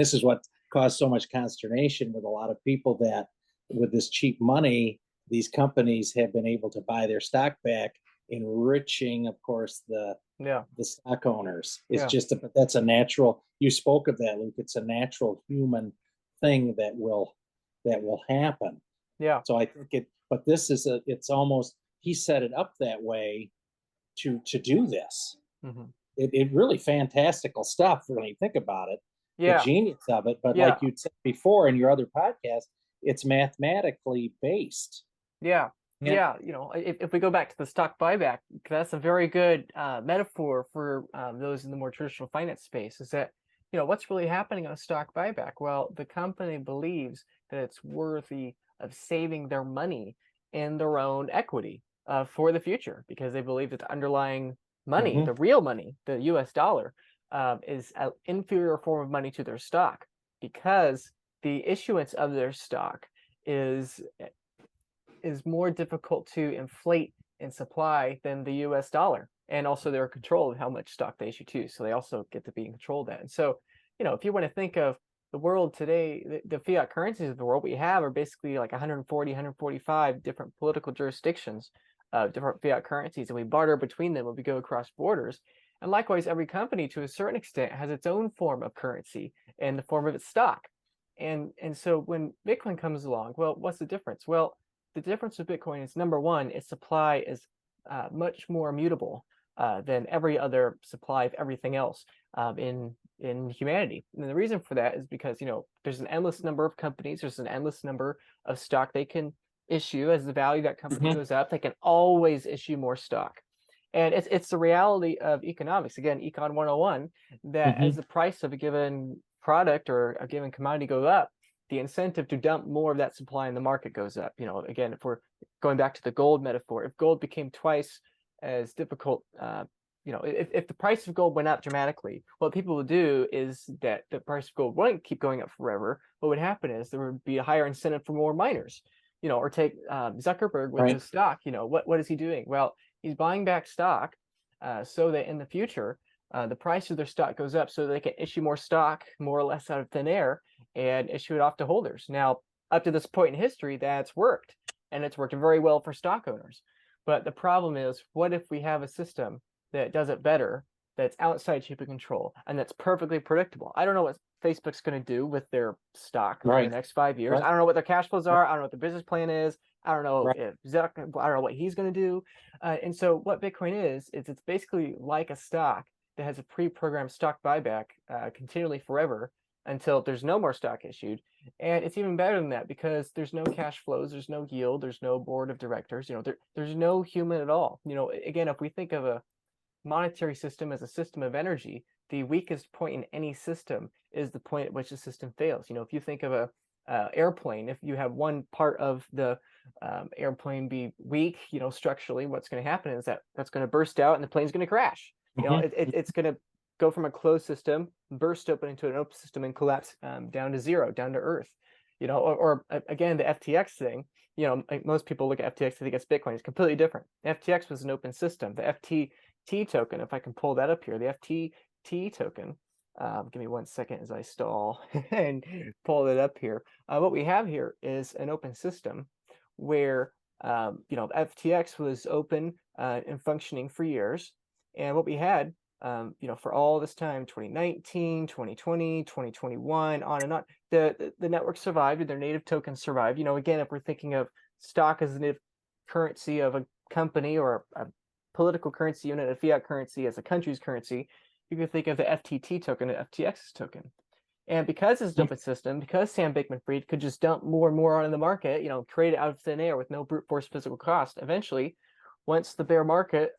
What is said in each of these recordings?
This is what caused so much consternation with a lot of people, that with this cheap money, these companies have been able to buy their stock back, enriching, of course, Yeah, the stock owners. It's yeah, just but that's a natural. You spoke of that, Luke. It's a natural human thing that will happen. yeah. So I think but this is it's almost, he set it up that way to do this. Hmm. It really fantastical stuff when you think about it, the Yeah, genius of it. But like yeah, you said before in your other podcast, it's mathematically based. yeah, And yeah. If we go back to the stock buyback, that's a very good metaphor for those in the more traditional finance space. Is that, what's really happening on a stock buyback? Well, the company believes that it's worthy of saving their money in their own equity for the future, because they believe that the underlying money, mhm. the real money, the US dollar, is an inferior form of money to their stock, because the issuance of their stock is more difficult to inflate and supply than the US dollar. And also they're in control of how much stock they issue too. So they also get to be in control of that. And so, if you want to think of the world today, the fiat currencies of the world we have are basically like 140, 145 different political jurisdictions of different fiat currencies. And we barter between them when we go across borders. And likewise, every company to a certain extent has its own form of currency in the form of its stock. And so when Bitcoin comes along, well, what's the difference? Well, the difference with Bitcoin is, number one, its supply is much more immutable than every other supply of everything else in humanity. And the reason for that is because there's an endless number of companies, there's an endless number of stock they can issue. As the value of that company Mhm. goes up, they can always issue more stock. And it's the reality of economics, again, Econ 101, that as Mhm. the price of a given product or a given commodity goes up, the incentive to dump more of that supply in the market goes up. Again, if we're going back to the gold metaphor, if gold became twice as difficult, if the price of gold went up dramatically, what people would do is that the price of gold wouldn't keep going up forever. What would happen is there would be a higher incentive for more miners. Or take Zuckerberg with Right. his stock. What is he doing? Well, he's buying back stock so that in the future, the price of their stock goes up so they can issue more stock more or less out of thin air and issue it off to holders. Now, up to this point in history, that's worked, and it's worked very well for stock owners. But the problem is, what if we have a system that does it better, that's outside human control, and that's perfectly predictable? I don't know what Facebook's going to do with their stock for the Right. next 5 years. Right. I don't know what their cash flows Right. are. I don't know what the business plan is. I don't know Right. if Zuck, I don't know what he's going to do. And so, what Bitcoin is it's basically like a stock that has a pre-programmed stock buyback continually forever until there's no more stock issued. And it's even better than that because there's no cash flows, there's no yield, there's no board of directors. There's no human at all. Again, if we think of a monetary system as a system of energy, the weakest point in any system is the point at which the system fails. If you think of a airplane, if you have one part of the airplane be weak, structurally, what's going to happen is that's going to burst out and the plane's going to crash. Mhm. It's going to go from a closed system, burst open into an open system, and collapse down to zero, down to earth. Or again, the FTX thing. Most people look at FTX and think it's Bitcoin. It's completely different. FTX was an open system. The FTT token, if I can pull that up here, the FTT token. Give me 1 second as I stall and pull it up here. What we have here is an open system where FTX was open and functioning for years. And what we had, for all this time, 2019, 2020, 2021, on and on, the network survived and their native tokens survived. Again, if we're thinking of stock as the native currency of a company or a political currency unit, a fiat currency as a country's currency, you can think of the FTT token and FTX token. And because it's an open system, because Sam Bankman-Fried could just dump more and more onto the market, create it out of thin air with no brute force physical cost, eventually, once the bear market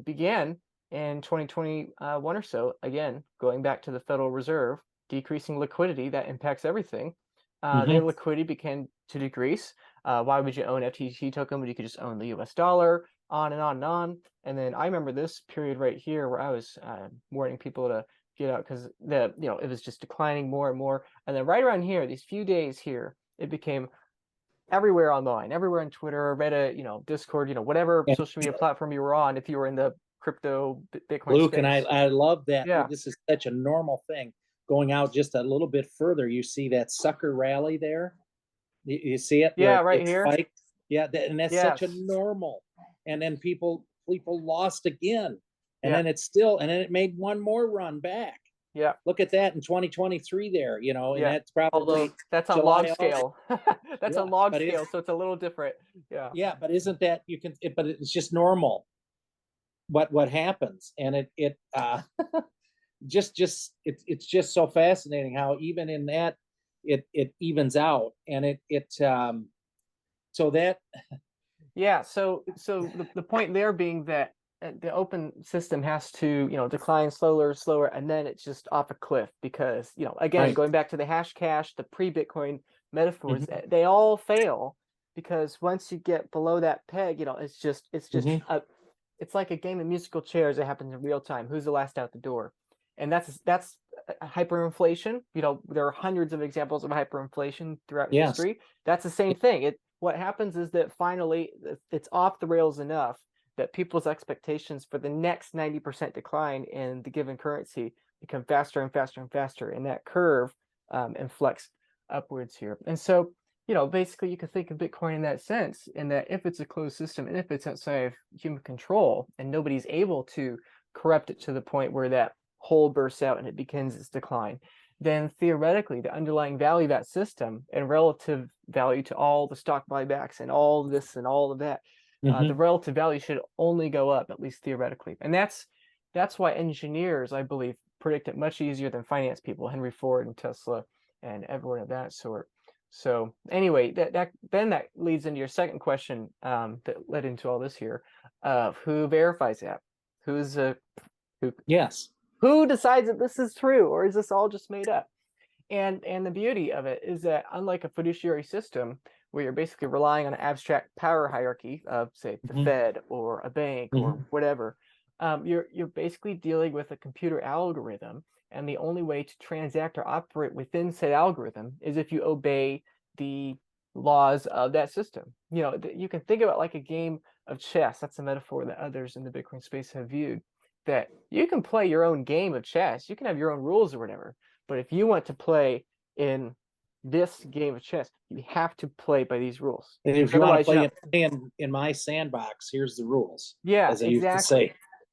began in 2021 or so, again, going back to the Federal Reserve, decreasing liquidity, that impacts everything. Their Mhm. liquidity began to decrease. Why would you own FTT token when you could just own the US dollar? On and on and on. And then I remember this period right here where I was warning people to get out because it was just declining more and more. And then right around here, these few days here, it became everywhere online, everywhere on Twitter, Reddit, Discord, whatever And social media platform you were on, if you were in the crypto Bitcoin Luke and I, space. I love that. Yeah, This is such a normal thing. going out just a little bit further, you see that sucker rally there. You see it Yeah, where right it here. spiked. Yeah, and that's such a Yes. normal. And then people lost again, and Yeah. then it's still, and then it made one more run back. Yeah. Look at that in 2023 there, and Yeah. that's Although probably that's on log July, August. scale. That's on Yeah, log but scale, it's so it's a little different. Yeah. yeah, but isn't that but it's just normal what happens, and it's just so fascinating how even in that it evens out, and so that Yeah, so the point there being that the open system has to, decline slower, and then it's just off a cliff because, again, right. going back to the hash cache, the pre-Bitcoin metaphors, Hmm. they all fail because once you get below that peg, Hmm. it's like a game of musical chairs that happens in real time. Who's the last out the door? And that's hyperinflation. There are hundreds of examples of hyperinflation throughout Yes. history. That's the same thing. What happens is that finally it's off the rails enough that people's expectations for the next 90% decline in the given currency become faster and faster and faster, and that curve inflects upwards here. And so, basically you can think of Bitcoin in that sense, in that if it's a closed system and if it's outside of human control and nobody's able to corrupt it to the point where that hole bursts out and it begins its decline, then theoretically the underlying value of that system and relative value to all the stock buybacks and all of this and all of that, the Hmm. relative value should only go up, at least theoretically. And that's why engineers, I believe, predict it much easier than finance people, Henry Ford and Tesla and everyone of that sort. So anyway, that leads into your second question that led into all this here of who verifies that, who's who Yes. who decides that this is true, or is this all just made up? And the beauty of it is that unlike a fiduciary system where you're basically relying on an abstract power hierarchy of, say, the Hmm. Fed or a bank or Hmm. whatever, you're basically dealing with a computer algorithm, and the only way to transact or operate within said algorithm is if you obey the laws of that system. You can think of it like a game of chess. That's a metaphor that others in the Bitcoin space have viewed. That you can play your own game of chess, you can have your own rules or whatever, but if you want to play in this game of chess, you have to play by these rules. And if Because you want to otherwise, play in my sandbox, here's the rules, yeah, as I used to exactly.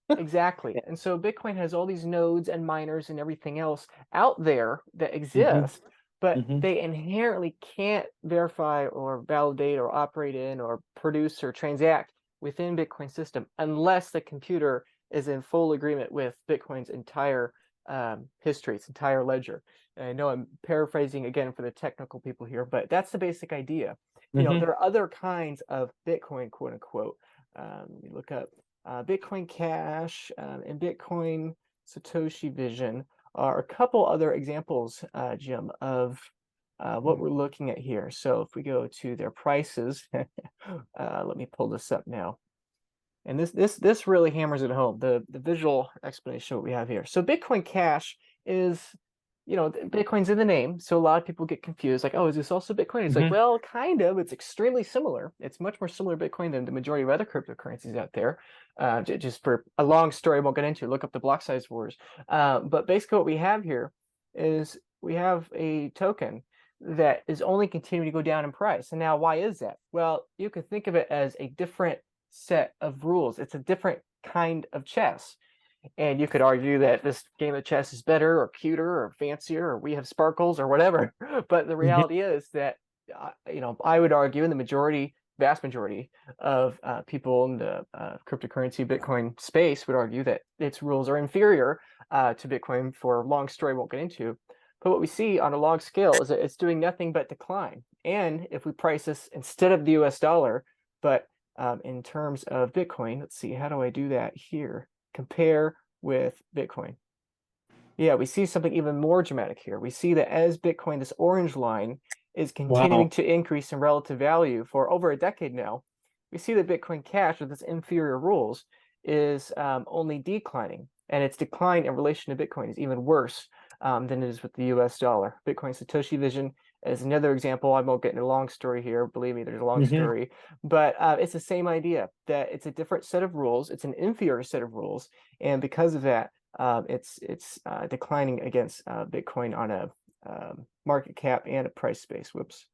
say. Exactly. And so Bitcoin has all these nodes and miners and everything else out there that Hmm. exist, but Hmm. they inherently can't verify or validate or operate in or produce or transact within Bitcoin system unless the computer is in full agreement with Bitcoin's entire history, its entire ledger. And I know I'm paraphrasing again for the technical people here, but that's the basic idea. Hmm. There are other kinds of Bitcoin, quote unquote. You look up Bitcoin Cash and Bitcoin Satoshi Vision are a couple other examples, Jim, of what we're looking at here. So if we go to their prices, let me pull this up now. And this really hammers it home, the visual explanation of what we have here. So Bitcoin Cash is, Bitcoin's in the name, so a lot of people get confused, like, oh, is this also Bitcoin? It's like, Hmm. well, kind of. It's extremely similar. It's much more similar to Bitcoin than the majority of other cryptocurrencies out there. Just for a long story I won't get into, look up the block size wars. But basically what we have here is we have a token that is only continuing to go down in price. And now why is that? Well, you could think of it as a different set of rules. It's a different kind of chess. And you could argue that this game of chess is better or cuter or fancier or we have sparkles or whatever. But the Hmm. reality is that, I would argue in the vast majority of people in the cryptocurrency Bitcoin space would argue that its rules are inferior to Bitcoin for a long story I won't get into. But what we see on a log scale is that it's doing nothing but decline. And if we price this instead of the US dollar, but in terms of Bitcoin, let's see, how do I do that here? Compare with Bitcoin. Yeah, we see something even more dramatic here. We see that as Bitcoin, this orange line is continuing Wow. to increase in relative value for over a decade now. We see that Bitcoin Cash with its inferior rules is only declining, and its decline in relation to Bitcoin is even worse than it is with the US dollar. Bitcoin Satoshi Vision is another example. I won't get into a long story here. Believe me, there's a long Hmm. story, but it's the same idea that it's a different set of rules. It's an inferior set of rules, and because of that, it's declining against Bitcoin on a market cap and a price space. Whoops.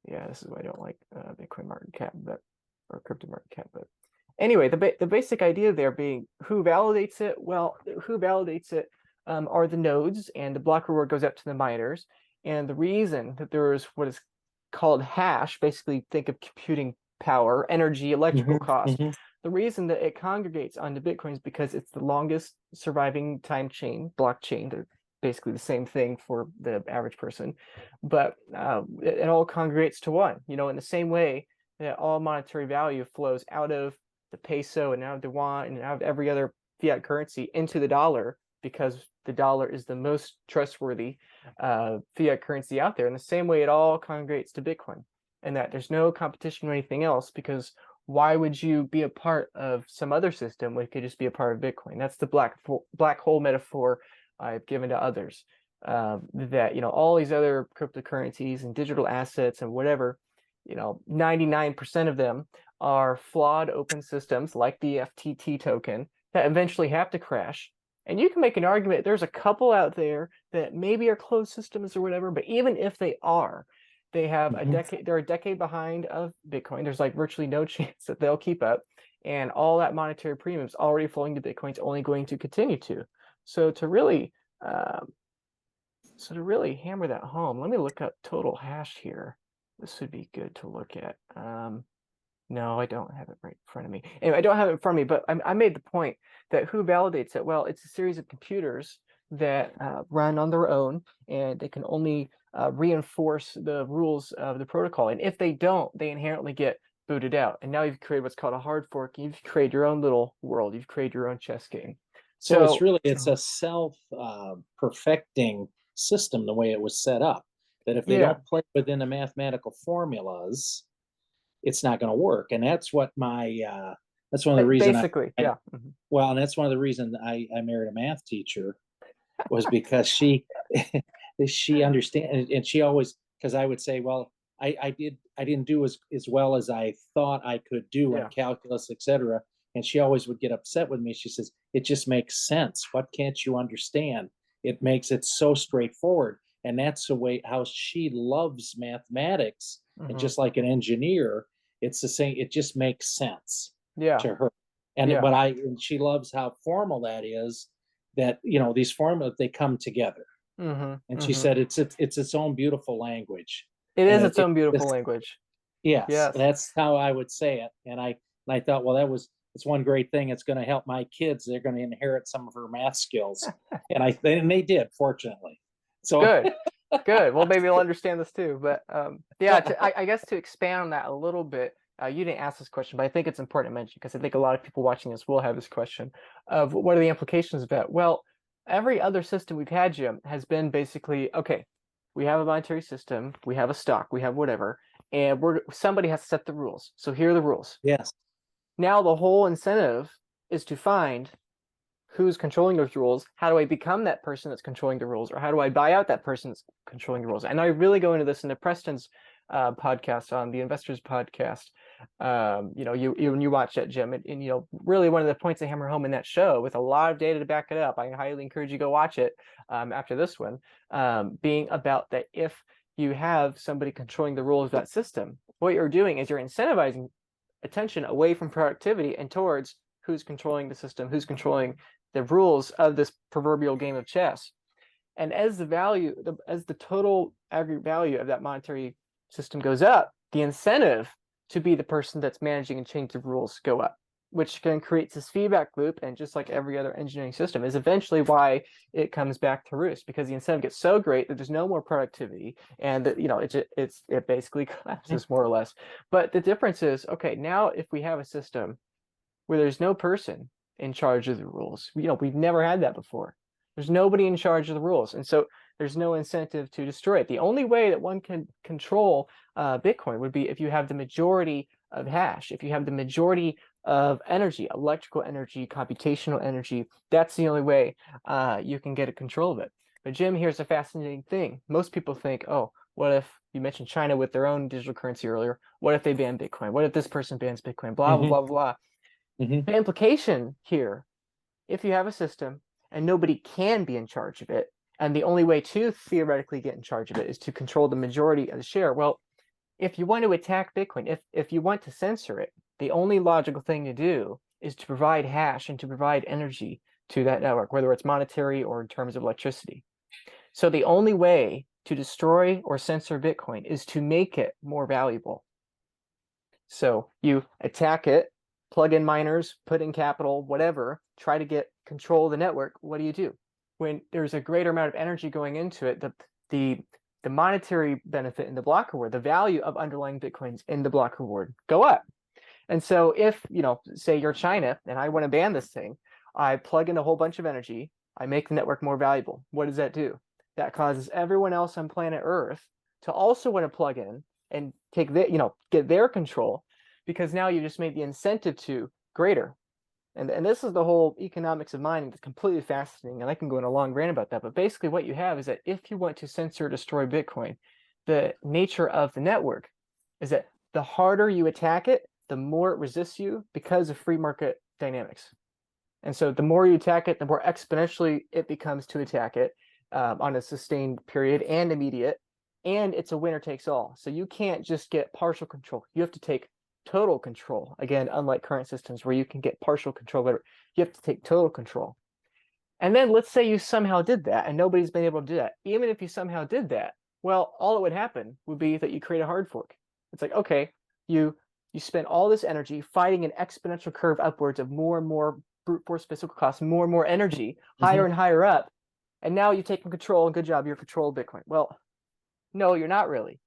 Yeah, this is why I don't like Bitcoin market cap, or crypto market cap. But anyway, the basic idea there being who validates it. Well, who validates it are the nodes, and the block reward goes out to the miners. And the reason that there is what is called hash, basically think of computing power, energy, electrical cost. The reason that it congregates onto Bitcoin is because it's the longest surviving time chain, blockchain. They're basically the same thing for the average person, but it all congregates to one. In the same way that all monetary value flows out of the peso and out of the yuan and out of every other fiat currency into the dollar, because the dollar is the most trustworthy fiat currency out there. In the same way, it all congregates to Bitcoin, and that there's no competition or anything else, because why would you be a part of some other system when you could just be a part of Bitcoin? That's the black hole metaphor I've given to others. That all these other cryptocurrencies and digital assets and whatever, 99% of them are flawed open systems like the FTT token that eventually have to crash. And you can make an argument there's a couple out there that maybe are closed systems or whatever, but even if they are, they have a decade, they're a decade behind of Bitcoin. There's like virtually no chance that they'll keep up. And all that monetary premium is already flowing to Bitcoin. It's only going to continue to. So to really hammer that home, let me look up total hash here. This would be good to look at. No, I don't have it right in front of me. Anyway, I don't have it in front of me, but I made the point that who validates it? Well, it's a series of computers that run on their own, and they can only reinforce the rules of the protocol. And if they don't, they inherently get booted out. And now you've created what's called a hard fork. You've created your own little world. You've created your own chess game. So it's a self perfecting system the way it was set up. That if they don't play within the mathematical formulas, it's not going to work. And that's what that's one of the reasons. Basically, yeah. Well, and that's one of the reasons I married a math teacher, was because she understands, and she always, because I would say, well, I didn't do as well as I thought I could do in calculus, etc. And she always would get upset with me. She says, it just makes sense. What can't you understand? It makes it so straightforward. And that's the way how she loves mathematics. And just like an engineer, it's the same. It just makes sense to her. And and she loves how formal that is, that, these formulas, they come together. And she said, it's its own beautiful language. It is its own beautiful language. Yes. That's how I would say it. And I thought, well, it's one great thing. It's going to help my kids. They're going to inherit some of her math skills. And they did, fortunately. So good. Well, maybe you'll understand this too. But I guess to expand on that a little bit, you didn't ask this question, but I think it's important to mention, because I think a lot of people watching this will have this question of what are the implications of that? Well, every other system we've had, Jim, has been basically, okay, we have a monetary system, we have a stock, we have whatever, and somebody has to set the rules. So here are the rules. Yes. Now the whole incentive is to find who's controlling those rules. How do I become that person that's controlling the rules? Or how do I buy out that person that's controlling the rules? And I really go into this in the Preston's podcast, on the Investors podcast. When you watch that, Jim, and really one of the points I hammer home in that show, with a lot of data to back it up, I highly encourage you to go watch it after this one, being about that if you have somebody controlling the rules of that system, what you're doing is you're incentivizing attention away from productivity and towards who's controlling the system, who's controlling the rules of this proverbial game of chess. And as the total aggregate value of that monetary system goes up, the incentive to be the person that's managing and changing the rules go up, which then creates this feedback loop. And just like every other engineering system, is eventually why it comes back to roost, because the incentive gets so great that there's no more productivity, and that it basically collapses more or less. But the difference is, okay, now if we have a system where there's no person in charge of the rules, we've never had that before. There's nobody in charge of the rules, and so there's no incentive to destroy it. The only way that one can control Bitcoin would be if you have the majority of hash, if you have the majority of energy, electrical energy, computational energy. That's the only way you can get a control of it. But Jim, here's a fascinating thing. Most people think, oh, what if, you mentioned China with their own digital currency earlier, what if they ban Bitcoin? What if this person bans Bitcoin? Blah, blah, blah, blah. The implication here, if you have a system and nobody can be in charge of it. And the only way to theoretically get in charge of it is to control the majority of the share. Well, if you want to attack Bitcoin, if you want to censor it, the only logical thing to do is to provide hash and to provide energy to that network, whether it's monetary or in terms of electricity. So the only way to destroy or censor Bitcoin is to make it more valuable. So you attack it, plug in miners, put in capital, whatever, try to get control of the network. What do? When there's a greater amount of energy going into it, the monetary benefit in the block reward, the value of underlying Bitcoins in the block reward go up. And so if, say you're China and I want to ban this thing, I plug in a whole bunch of energy, I make the network more valuable. What does that do? That causes everyone else on planet Earth to also want to plug in and take get their control, because now you just made the incentive to greater. And this is the whole economics of mining that's completely fascinating, and I can go in a long rant about that. But basically what you have is that if you want to censor or destroy Bitcoin, the nature of the network is that the harder you attack it, the more it resists you because of free market dynamics. And so the more you attack it, the more exponentially it becomes to attack it on a sustained period and immediate. And it's a winner takes all. So you can't just get partial control. You have to take total control. Again, unlike current systems where you can get partial control, but you have to take total control. And then let's say you somehow did that and nobody's been able to do that. Even if you somehow did that, well, all that would happen would be that you create a hard fork. It's like, okay, you spend all this energy fighting an exponential curve upwards of more and more brute force physical costs, more and more energy, higher and higher up. And now you've taken control, and good job, you're control Bitcoin. Well, no, you're not really.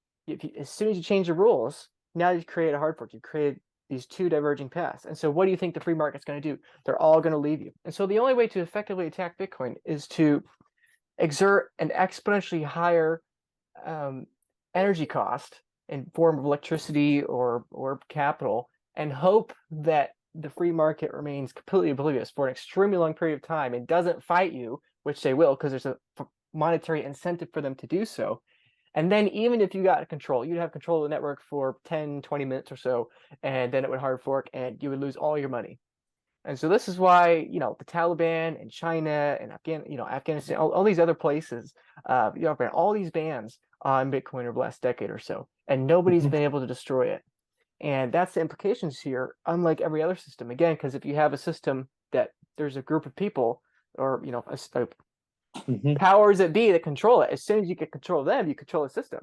As soon as you change the rules, now you've created a hard fork. You've created these two diverging paths. And so what do you think the free market's going to do? They're all going to leave you. And so the only way to effectively attack Bitcoin is to exert an exponentially higher energy cost in form of electricity or capital, and hope that the free market remains completely oblivious for an extremely long period of time and doesn't fight you, which they will because there's a monetary incentive for them to do so. And then even if you got control, you'd have control of the network for 10, 20 minutes or so, and then it would hard fork and you would lose all your money. And so this is why, the Taliban and China and Afghanistan, all these other places, all these bans on Bitcoin over the last decade or so, and nobody's been able to destroy it. And that's the implications here, unlike every other system. Again, because if you have a system that there's a group of people or, powers that be that control it, as soon as you get control of them, you control the system.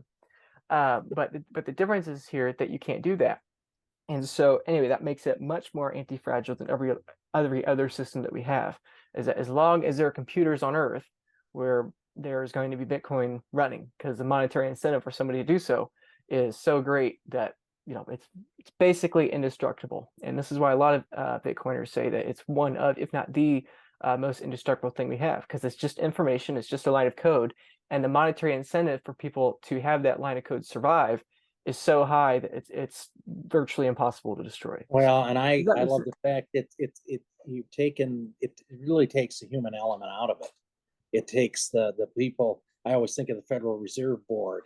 But the difference is here that you can't do that. And so anyway, that makes it much more anti-fragile than every other system that we have. Is that as long as there are computers on Earth where there's going to be Bitcoin running, because the monetary incentive for somebody to do so is so great that it's basically indestructible. And this is why a lot of Bitcoiners say that it's one of, if not the most indestructible thing we have, because it's just information, it's just a line of code, and the monetary incentive for people to have that line of code survive is so high that it's virtually impossible to destroy. Well, and I love the fact that it really takes the human element out of it. It takes the people. I always think of the Federal Reserve Board,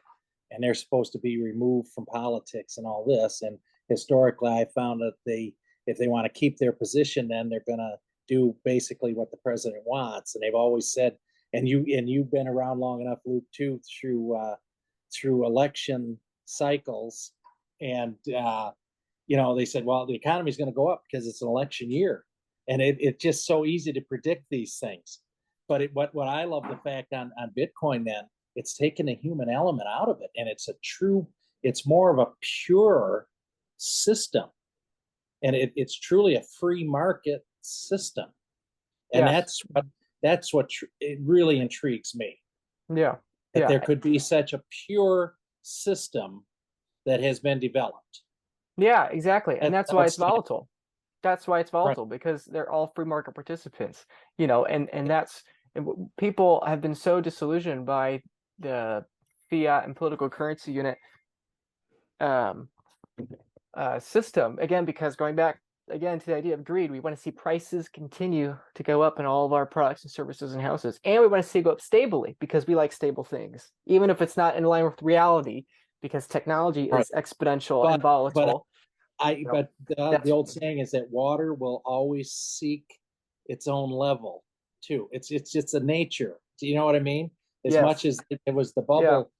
and they're supposed to be removed from politics and all this. And historically, I found that if they want to keep their position, then they're going to do basically what the president wants. And they've always said, and you've been around long enough, Luke, too, through election cycles, and they said, well, the economy is going to go up because it's an election year, and it's just so easy to predict these things. But what I love the fact on Bitcoin, then it's taken the human element out of it, and it's more of a pure system, and it's truly a free market system, and yes. that's what it really intrigues me. Yeah, that there could be such a pure system that has been developed. Yeah, exactly, and that's why it's volatile. That's why it's volatile, right. because they're all free market participants. And that's people have been so disillusioned by the fiat and political currency unit system, again, because going back again to the idea of greed, we want to see prices continue to go up in all of our products and services and houses, and we want to see it go up stably because we like stable things, even if it's not in line with reality, because technology is exponential and volatile. But the old saying is that water will always seek its own level too. It's a nature. Do you know what I mean? As much Yes. as it was the Yeah. bubble,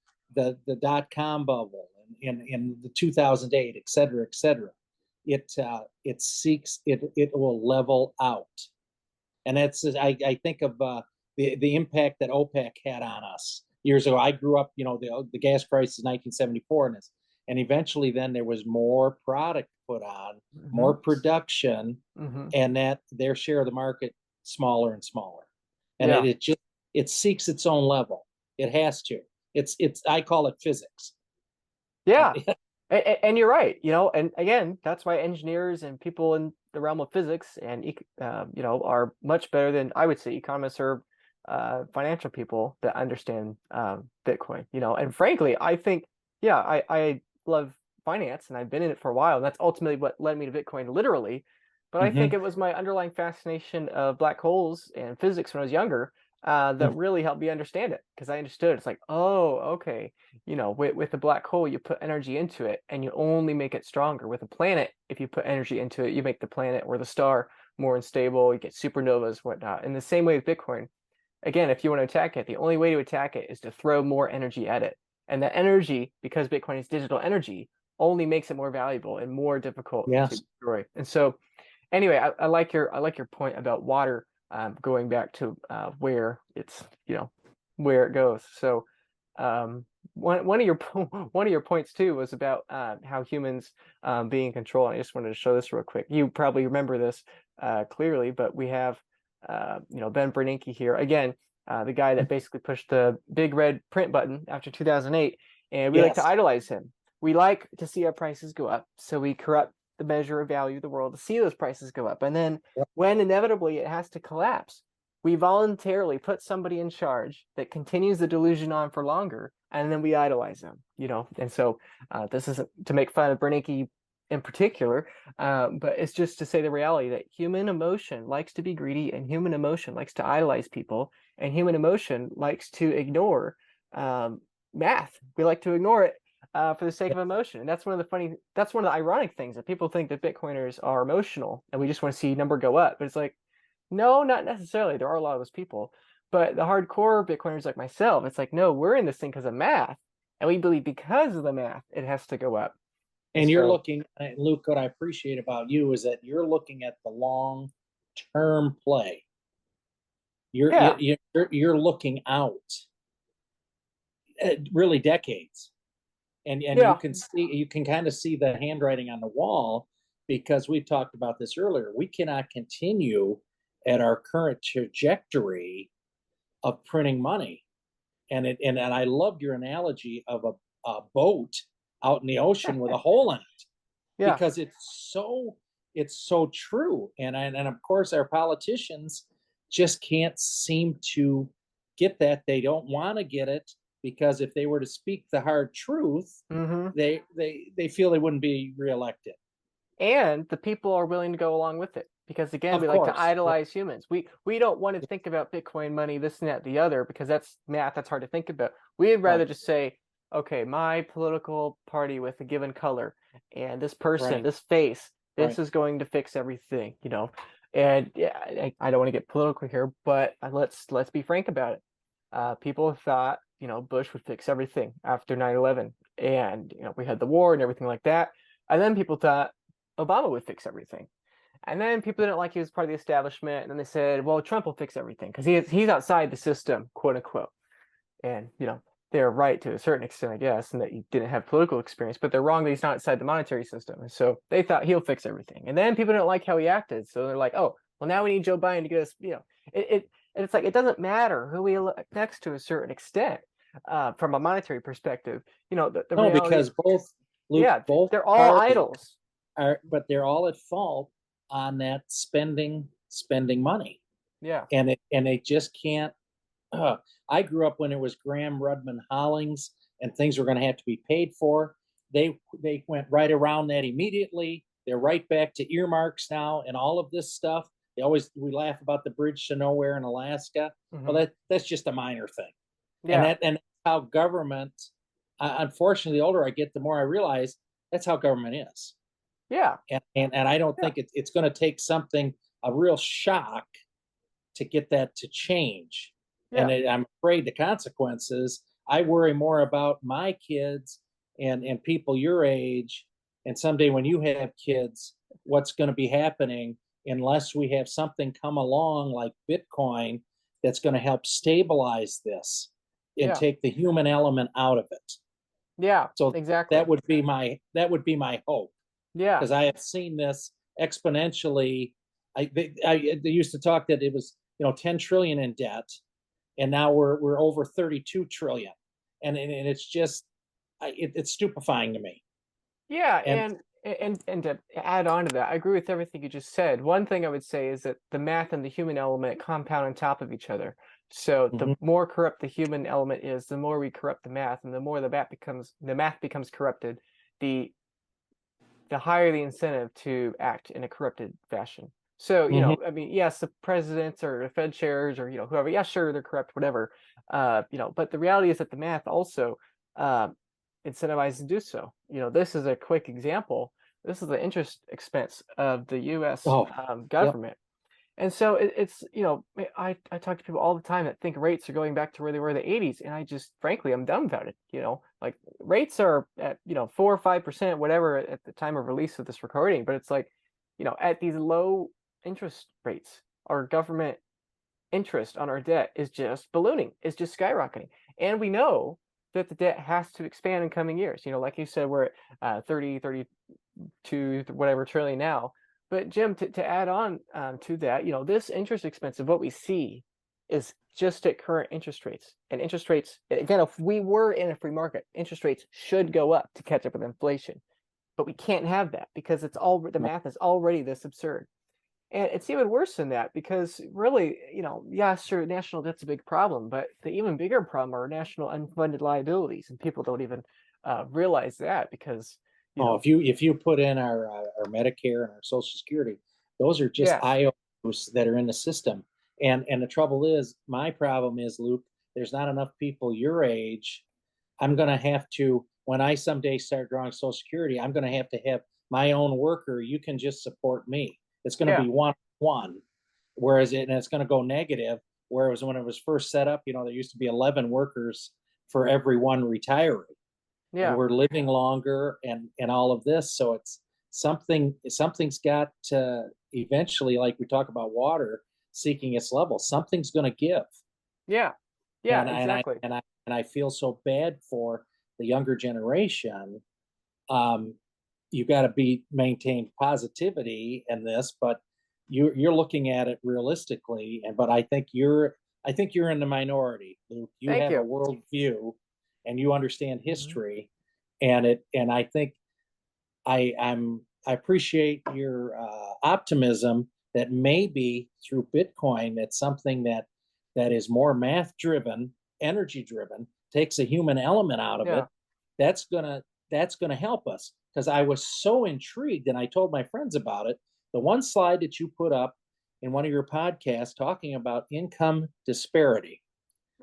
the dot-com bubble in the 2008, et cetera, et cetera. It seeks it will level out. And that's I think of the impact that OPEC had on us years ago. I grew up, the gas crisis in 1974, and eventually then there was more product put on, Hmm. more production, Hmm. and that their share of the market smaller and smaller, and Yeah. it seeks its own level. It has to. It's I call it physics. Yeah. And you're right, and again, that's why engineers and people in the realm of physics and are much better than, I would say, economists or financial people that understand Bitcoin. And frankly, I think, yeah, I love finance and I've been in it for a while, and that's ultimately what led me to Bitcoin, literally. But I think Mm-hmm. it was my underlying fascination of black holes and physics when I was younger that really helped me understand it, because I understood it's like, oh, okay, with a black hole, you put energy into it and you only make it stronger. With a planet, if you put energy into it, you make the planet or the star more unstable. You get supernovas, whatnot. In the same way with Bitcoin, again, if you want to attack it, the only way to attack it is to throw more energy at it. And that energy, because Bitcoin is digital energy, only makes it more valuable and more difficult to Yes. destroy. And so, anyway, I like your point about water, going back to where it's where it goes. So one of your one of your points too was about how humans being in control. And I just wanted to show this real quick. You probably remember this clearly, but we have Ben Bernanke here again, the guy that basically pushed the big red print button after 2008, and we like to Yes. idolize him. We like to see our prices go up, so we corrupt the measure of value of the world to see those prices go up. And then when inevitably it has to collapse, we voluntarily put somebody in charge that continues the delusion on for longer, and then we idolize them. And so this isn't to make fun of Bernanke in particular, but it's just to say the reality that human emotion likes to be greedy, and human emotion likes to idolize people, and human emotion likes to ignore math. We like to ignore it for the sake of emotion. And that's one of the ironic things, that people think that Bitcoiners are emotional and we just want to see number go up. But it's like, no, not necessarily. There are a lot of those people. But the hardcore Bitcoiners like myself, it's like, no, we're in this thing because of math. And we believe because of the math, it has to go up. And And you're so, looking, Luke, what I appreciate about you is that you're looking at the long term play. yeah. You're looking out really decades, and Yeah. you can kind of see the handwriting on the wall, because we talked about this earlier. We cannot continue at our current trajectory of printing money. And I loved your analogy of a boat out in the ocean with a hole in it, Yeah. because it's so true. And of course our politicians just can't seem to get that. They don't want to get it, because if they were to speak the hard truth, Mm-hmm. they feel they wouldn't be reelected. And the people are willing to go along with it, because again, Of we like to course. idolize humans. We don't want to think about Bitcoin money, this and that, the other, because that's math, that's hard to think about. We'd rather Right. just say, okay, my political party with a given color and this person, Right. this face, this Right. is going to fix everything. And yeah, I don't want to get political here, but let's be frank about it. People thought Bush would fix everything after 9/11, and we had the war and everything like that. And then people thought Obama would fix everything. And then people didn't like he was part of the establishment, and then they said, well, Trump will fix everything because he's outside the system, quote unquote. And they're right to a certain extent, I guess, and that he didn't have political experience, but they're wrong that he's not outside the monetary system. And so they thought he'll fix everything. And then people didn't like how he acted, so they're like, oh, well, now we need Joe Biden to get us. And it's like it doesn't matter who we elect next to a certain extent, from a monetary perspective. The No, reality, because both, Luke, yeah, both they're all parties idols. but they're all at fault on that spending money, Yeah. and they just can't. Uh, I grew up when it was Graham, Rudman, Hollings, and things were going to have to be paid for. They went right around that immediately. They're right back to earmarks now and all of this stuff. We laugh about the bridge to nowhere in Alaska. Well, Hmm. that's just a minor thing, Yeah. and that's how government. Unfortunately, the older I get, the more I realize that's how government is. Yeah. And I don't Yeah. think it's going to take something, a real shock, to get that to change. And Yeah. I'm afraid the consequences. I worry more about my kids and people your age, and someday when you have kids, what's going to be happening unless we have something come along like Bitcoin that's going to help stabilize this and Yeah. take the human element out of it. Yeah. So Exactly. that would be my hope, Yeah. because I have seen this exponentially. They used to talk that it was 10 trillion in debt, and now we're over 32 trillion, and it's just it's stupefying to me. Yeah, And and to add on to that, I agree with everything you just said. One thing I would say is that the math and the human element compound on top of each other. So the mhm, more corrupt the human element is, the more we corrupt the math, and the more the math becomes corrupted, the the higher the incentive to act in a corrupted fashion. So, mhm. I mean, yes, the presidents or the Fed chairs or, whoever, yeah, sure, they're corrupt, whatever. But the reality is that the math also uh, incentivizes to do so. This is a quick example. This is the interest expense of the U.S. Oh, yep. Government. And so it's, I talk to people all the time that think rates are going back to where they were in the 80s, and I just, frankly, I'm dumbfounded. Like rates are at, 4 or 5%, whatever, at the time of release of this recording, but it's like, at these low interest rates, our government interest on our debt is just ballooning, is just skyrocketing. And we know that the debt has to expand in coming years. Like you said, we're at 30, 32, whatever trillion now. But Jim, to add on to that, this interest expense of what we see is just at current interest rates. And interest rates, again, if we were in a free market, interest rates should go up to catch up with inflation. But we can't have that because the math is already this absurd. And it's even worse than that because really, yeah, sure, national debt's a big problem, but the even bigger problem are national unfunded liabilities, and people don't even realize that because, you Oh, know, if you put in our Medicare and our Social Security, those are just yes, IOs that are in the system. And the trouble is, my problem is, Luke, there's not enough people your age. I'm going to have to, when I someday start drawing Social Security, I'm going to have my own worker. You can just support me. It's going to yeah, be one, and it's going to go negative. Whereas when it was first set up, there used to be 11 workers for every one retiree, and yeah, we're living longer and all of this. So it's something's got to eventually, like we talk about water seeking its level, something's going to give. yeah, yeah, And exactly. I feel so bad for the younger generation. um you got to be maintain positivity in this, but you're looking at it realistically. And but I think you're in the minority, Luke. You Thank have a you. world view and you understand Mhm. history. And I think I appreciate your optimism that maybe through Bitcoin, that's something that is more math driven, energy driven, takes a human element out of Yeah, it. That's gonna help us, because I was so intrigued and I told my friends about it. The one slide that you put up in one of your podcasts talking about income disparity,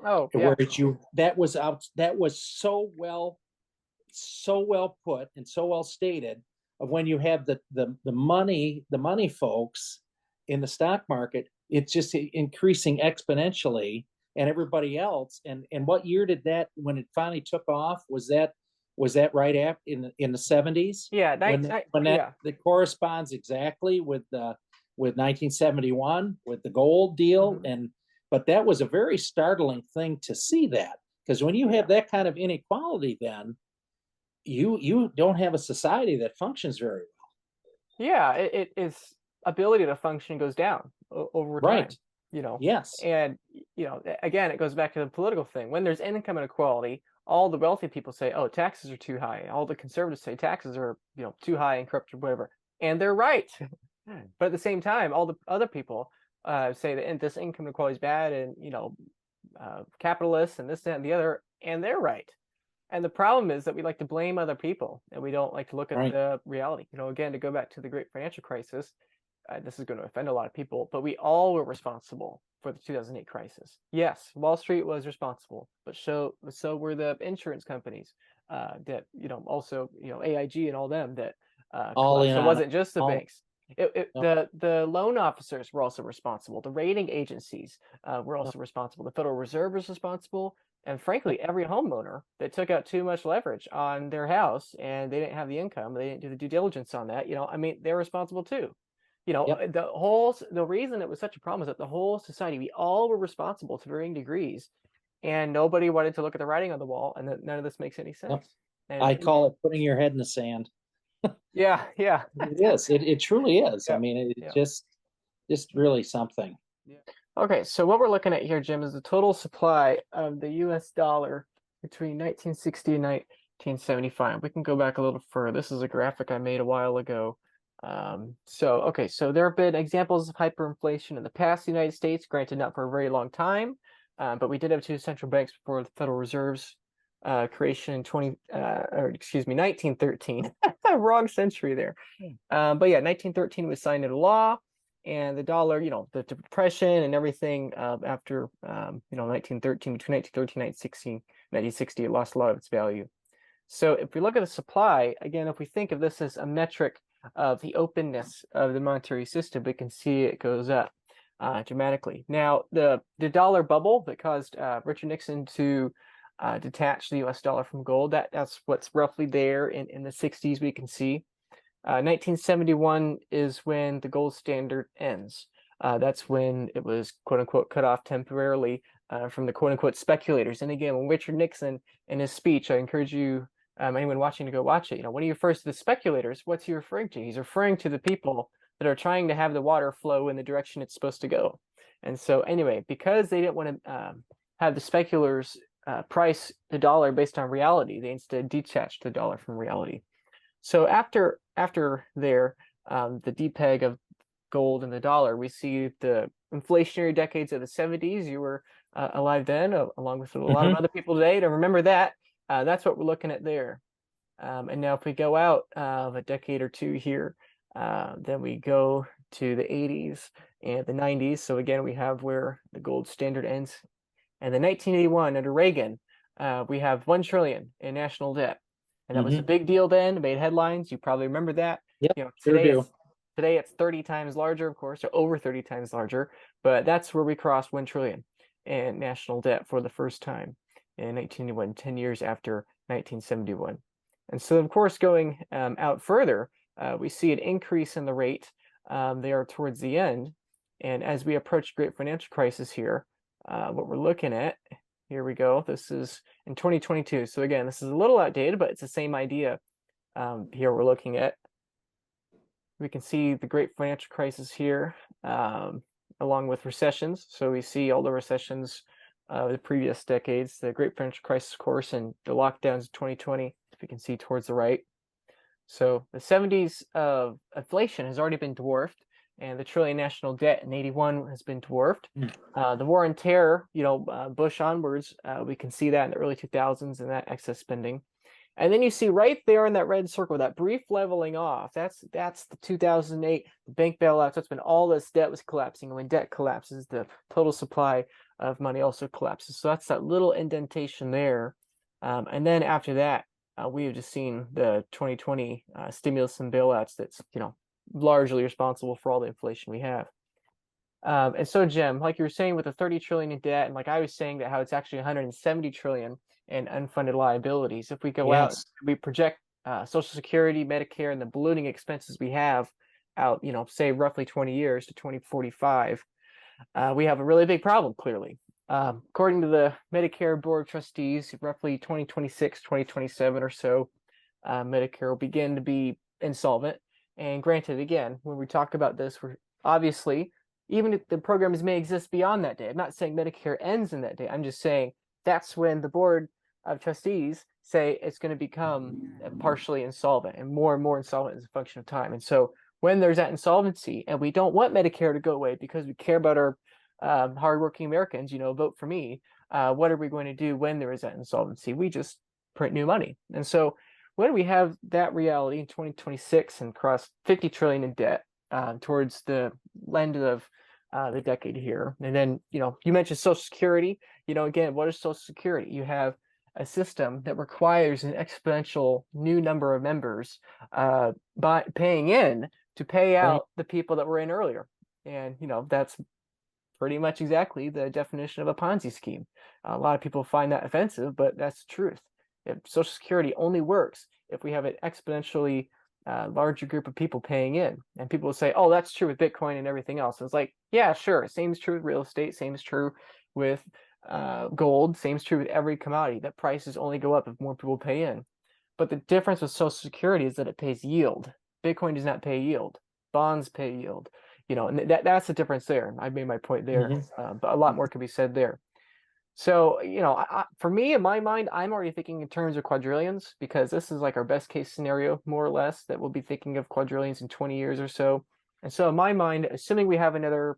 oh, where yeah, you that was so well put and so well stated, of when you have the money folks in the stock market, it's just increasing exponentially, and everybody else. And what year did that, when it finally took off, was that right after, in the 70s, yeah, when yeah, that corresponds exactly with 1971 with the gold deal. hmm, And but that was a very startling thing to see, that because when you have yeah, that kind of inequality, then you don't have a society that functions very yeah. Its ability to function goes down over well. Right. time. You know, Yes. and again, it goes back to the political thing. When there's income inequality, all the wealthy people say, "Oh, taxes are too high." All the conservatives say taxes are too high and corrupt or whatever, and they're right. But at the same time, all the other people say that this income inequality is bad, and capitalists and this, that, and the other, and they're right. And the problem is that we like to blame other people and we don't like to look at Right. the reality. Again, to go back to the great financial crisis, this is going to offend a lot of people, but we all were responsible for the 2008 crisis. Yes, Wall Street was responsible, but so were the insurance companies that, also, AIG and all them that All collapsed. in So it on wasn't just the all banks. No, The loan officers were also responsible. The rating agencies were no, also responsible. The Federal Reserve was responsible, and frankly, no, every homeowner that took out too much leverage on their house and they didn't have the income, they didn't do the due diligence on that. I mean, they're responsible too. yep, The reason it was such a problem is that the whole society, we all were responsible to varying degrees, and nobody wanted to look at the writing on the wall, and that none of this makes any yep. sense. And I call it putting your head in the sand. yeah, yeah, It is. It truly is. I yeah, mean, it's yeah. just really something. Yeah. Okay, so what we're looking at here, Jim, is the total supply of the US dollar between 1960 and 1975. We can go back a little further. This is a graphic I made a while ago. So there have been examples of hyperinflation in the past in the United States, granted not for a very long time, but we did have two central banks before the Federal Reserve's creation in 1913. Wrong century there. But yeah, 1913 was signed into law, and the dollar, the depression and everything after 1913, between 1913 and 1960, it lost a lot of its value. So if we look at the supply, again, if we think of this as a metric of the openness of the monetary system, we can see it goes up dramatically. Now, the dollar bubble that caused Richard Nixon to detach the US dollar from gold, that's what's roughly there in the 60s, we can see. 1971 is when the gold standard ends. That's when it was quote unquote cut off temporarily from the quote unquote speculators. And again, when Richard Nixon in his speech, I encourage you, anyone watching, to go watch it. When he refers to the speculators, what's he referring to? He's referring to the people that are trying to have the water flow in the direction it's supposed to go. And so anyway, because they didn't want to have the speculators price the dollar based on reality, they instead detached the dollar from reality. So after there, the depeg of gold and the dollar, we see the inflationary decades of the 70s. You were alive then, along with a lot of Hmm. other people today to remember that. That's what we're looking at there. And now if we go out a decade or two here, then we go to the 80s and the 90s. So again, we have where the gold standard ends. And then 1981, under Reagan, we have 1 trillion in national debt. And that was a Hmm. big deal then. It made headlines. You probably remember that. Yep, sure Today do. it's 30 times larger, of course, or over 30 times larger. But that's where we crossed 1 trillion in national debt for the first time in 1981, 10 years after 1971. And so, of course, going out further, we see an increase in the rate there towards the end. And as we approach great financial crisis here, what we're looking at, here we go. This is in 2022. So again, this is a little outdated, but it's the same idea. Here we're looking at, we can see the great financial crisis here, along with recessions. So we see all the recessions of the previous decades, the great financial crisis, of course, and the lockdowns of 2020, if you can see towards the right. So the 70s of inflation has already been dwarfed, and the trillion national debt in 81 has been dwarfed. The war on terror, Bush onwards, we can see that in the early 2000s and that excess spending. And then you see right there in that red circle, that brief leveling off. That's the 2008 bank bailouts. That's when all this debt was collapsing. And when debt collapses, the total supply of money also collapses. So that's that little indentation there. And then after that, we have just seen the 2020 stimulus and bailouts. That's largely responsible for all the inflation we have. And so, Jim, like you were saying, with the 30 trillion in debt, and like I was saying that how it's actually 170 trillion in unfunded liabilities. If we go out, Yes. we project Social Security, Medicare, and the ballooning expenses we have out, say roughly 20 years to 2045, we have a really big problem, clearly. According to the Medicare Board of Trustees, roughly 2026, 2027 or so, Medicare will begin to be insolvent. And granted, again, when we talk about this, we're obviously, even if the programs may exist beyond that day, I'm not saying Medicare ends in that day. I'm just saying that's when the Board of Trustees say it's going to become partially insolvent and more insolvent as a function of time. And so when there's that insolvency, and we don't want Medicare to go away because we care about our hardworking Americans, vote for me. What are we going to do when there is that insolvency? We just print new money. And so when we have that reality in 2026 and cross 50 trillion in debt towards the end of the decade here, and then you mentioned Social Security. Again, what is Social Security? You have a system that requires an exponential new number of members by paying in to pay Right. out the people that were in earlier. And, that's pretty much exactly the definition of a Ponzi scheme. A lot of people find that offensive, but that's the truth. If Social Security only works if we have an exponentially larger group of people paying in. And people will say, oh, that's true with Bitcoin and everything else. It's like, yeah, sure. Same is true with real estate. Same is true with gold. Same is true with every commodity. That prices only go up if more people pay in. But the difference with Social Security is that it pays yield. Bitcoin does not pay yield. Bonds pay yield. And that's the difference there. I made my point there, but a lot more could be said there. So, for me, in my mind, I'm already thinking in terms of quadrillions, because this is like our best case scenario, more or less, that we'll be thinking of quadrillions in 20 years or so. And so in my mind, assuming we have another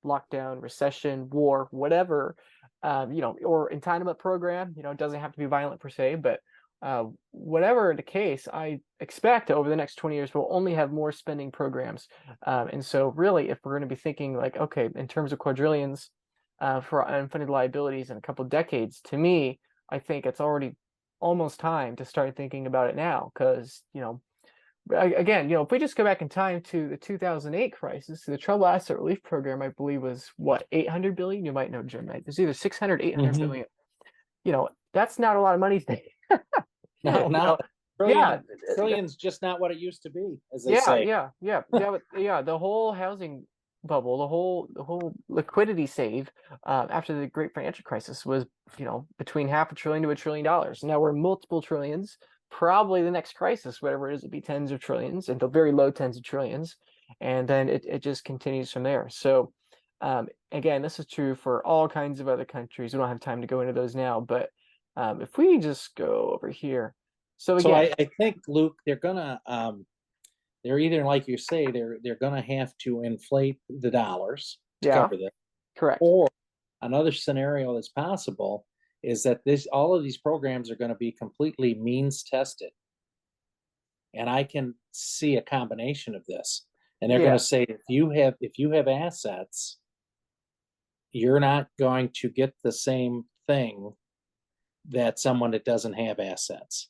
lockdown, recession, war, whatever, or entitlement program, it doesn't have to be violent per se, but whatever the case, I expect over the next 20 years, we'll only have more spending programs. And so really, if we're going to be thinking like, okay, in terms of quadrillions for unfunded liabilities in a couple of decades, to me, I think it's already almost time to start thinking about it now. Because, again, if we just go back in time to the 2008 crisis, the Trouble Asset Relief Program, I believe, was what, 800 billion? You might know, Jim, right? There's either 600, 800 billion. That's not a lot of money today. No, not Yeah, trillions, just not what it used to be, as they yeah, say. yeah. The whole housing bubble, the whole liquidity save after the great financial crisis was, between half a trillion to $1 trillion. Now we're multiple trillions. Probably the next crisis, whatever it is, will be tens of trillions, and the very low tens of trillions, and then it just continues from there. So, again, this is true for all kinds of other countries. We don't have time to go into those now, but if we just go over here. So So again, I think, Luke, they're either, like you say, they're gonna have to inflate the dollars to yeah, cover this, correct. or another scenario that's possible is that all of these programs are going to be completely means tested, and I can see a combination of this. And they're going Yeah, to say, if you have assets, you're not going to get the same thing that someone that doesn't have assets.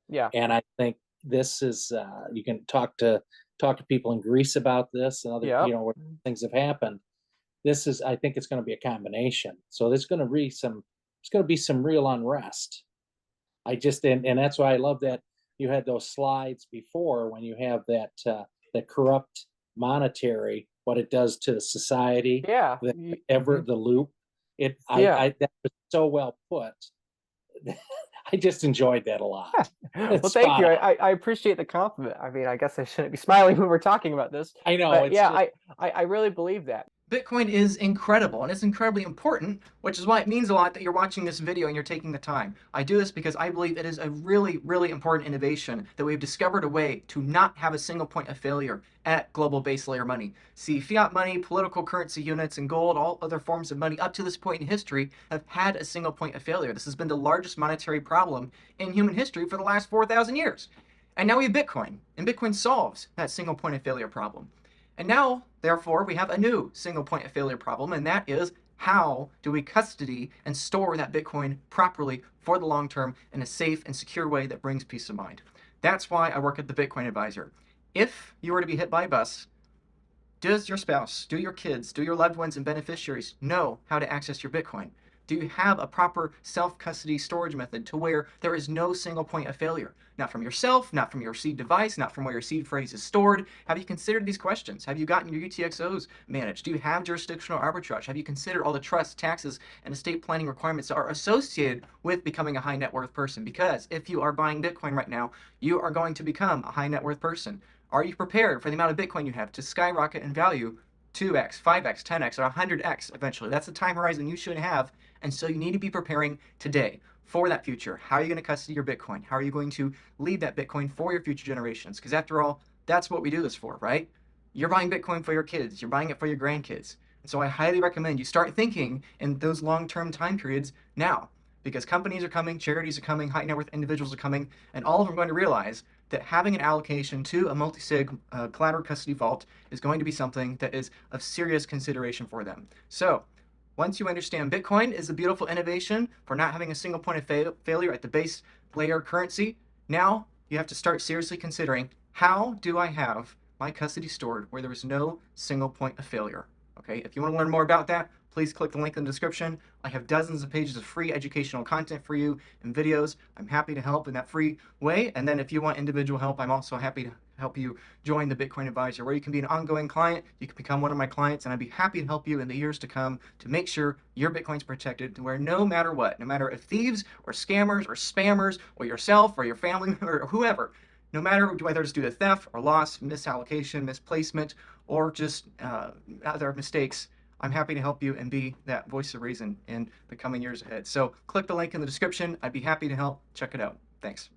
yeah, And I think this is, you can talk to people in Greece about this, and other, yep. where things have happened. I think it's going to be a combination. So there's going to be some real unrest. And that's why I love that you had those slides before, when you have that corrupt monetary, what it does to the society, Yeah. the loop. Yeah. That was so well put. I just enjoyed that a lot. Well, It's thank you. spot on. I appreciate the compliment. I mean, I guess I shouldn't be smiling when we're talking about this, I know, but it's yeah, just I really believe that. Bitcoin is incredible and it's incredibly important, which is why it means a lot that you're watching this video and you're taking the time. I do this because I believe it is a really, really important innovation that we've discovered a way to not have a single point of failure at global base layer money. See, fiat money, political currency units, and gold, all other forms of money up to this point in history have had a single point of failure. This has been the largest monetary problem in human history for the last 4,000 years. And now we have Bitcoin, and Bitcoin solves that single point of failure problem. And now, therefore, we have a new single point of failure problem, and that is, how do we custody and store that Bitcoin properly for the long term in a safe and secure way that brings peace of mind? That's why I work at the Bitcoin Advisor. If you were to be hit by a bus, does your spouse, do your kids, do your loved ones and beneficiaries know how to access your Bitcoin? Do you have a proper self-custody storage method to where there is no single point of failure? Not from yourself, not from your seed device, not from where your seed phrase is stored. Have you considered these questions? Have you gotten your UTXOs managed? Do you have jurisdictional arbitrage? Have you considered all the trust, taxes, and estate planning requirements that are associated with becoming a high net worth person? Because if you are buying Bitcoin right now, you are going to become a high net worth person. Are you prepared for the amount of Bitcoin you have to skyrocket in value 2x, 5x, 10x, or 100x eventually? That's the time horizon you should have. And so you need to be preparing today for that future. How are you going to custody your Bitcoin? How are you going to leave that Bitcoin for your future generations? Because after all, that's what we do this for, right? You're buying Bitcoin for your kids. You're buying it for your grandkids. And so I highly recommend you start thinking in those long-term time periods now, because companies are coming, charities are coming, high net worth individuals are coming, and all of them are going to realize that having an allocation to a multi-sig collateral custody vault is going to be something that is of serious consideration for them. So once you understand Bitcoin is a beautiful innovation for not having a single point of failure at the base layer currency, now you have to start seriously considering, how do I have my custody stored where there was no single point of failure. Okay, if you want to learn more about that, please click the link in the description. I have dozens of pages of free educational content for you and videos. I'm happy to help in that free way. And then if you want individual help, I'm also happy to help you join the Bitcoin Advisor, where you can be an ongoing client. You can become one of my clients, and I'd be happy to help you in the years to come to make sure your Bitcoin's protected, to where no matter what, no matter if thieves or scammers or spammers or yourself or your family or whoever, no matter whether it's due to theft or loss, misallocation, misplacement, or just other mistakes, I'm happy to help you and be that voice of reason in the coming years ahead. So click the link in the description. I'd be happy to help. Check it out. Thanks.